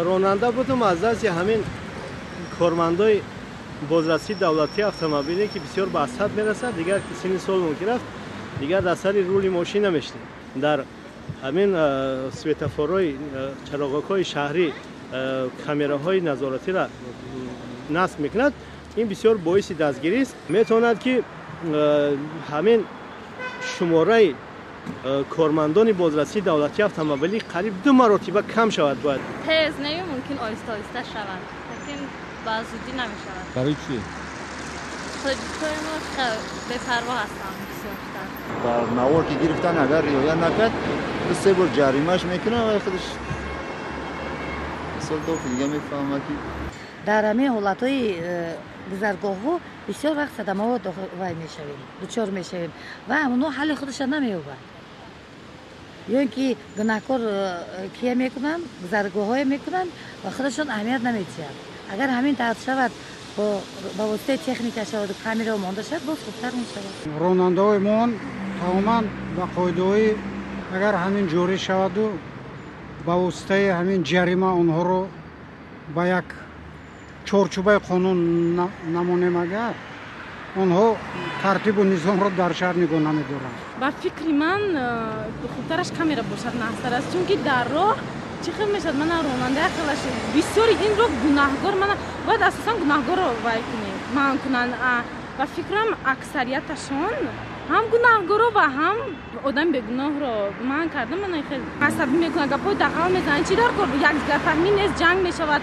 راننده بودم از دست همین کارمندای بازرسی دولتی اتومبیلی که بسیار به اسد میرسد دیگر سن سال ممکن است دیگر در سر رولی ماشین نمیشتیم در همین سویتافورای چراغ‌های شهری کامراهای نظارتی را نصب میکند این بسیار باعث دستگیری است میتواند که همین شماره کارمندان بازرسی دولتی اتومبیلی قریب 2 مرتبه کم شود باید تیز نمی ممکن آهسته آهسته شود لیکن با زودی نمی شود برای چی؟ توی ما بی‌پروا هستم بسیار در نوار که گرفتن اگر رعایت نکرد 2-3 بار جریمه‌اش میکنه و خودش اصلا تو دیگه میفهمه که در همه حالتهای گذرگاه‌ها بسیار وقت صدمات وای میشویم دچار میشویم و اونها حل خودش نمی‌یابد یا اینکه گناهکار کیه میکنن گذرگاه‌های میکنن و خودشون اهمیت نمی‌دهند اگر همین طرح شود با واسطه تکنیک شود و کامera مانده شد باز خوبتر میشود راننده‌هایمان تماما با قاعده‌های اگر همین جوری شود و با واسطه همین جریمه اونها رو با یک چارچوبه قانون نمونیم اگر اونها ترتیب و نظام رو در شهر نگاه نمی‌دارند. با فکر من خوبترش کامera باشد نهتر است چون که در راه چی خیلی میشد من راننده خلاص بسیاری این رو گناهکار من باید اساسا گناهکار رو وای کنیم من کنن و فکرم اکثریتشون هم گناهکار و هم آدم بیگناه رو من کردم من خیلی عصبی میکنه گپای دغل میزنن چی دار کار یک فهمی نیست جنگ میشود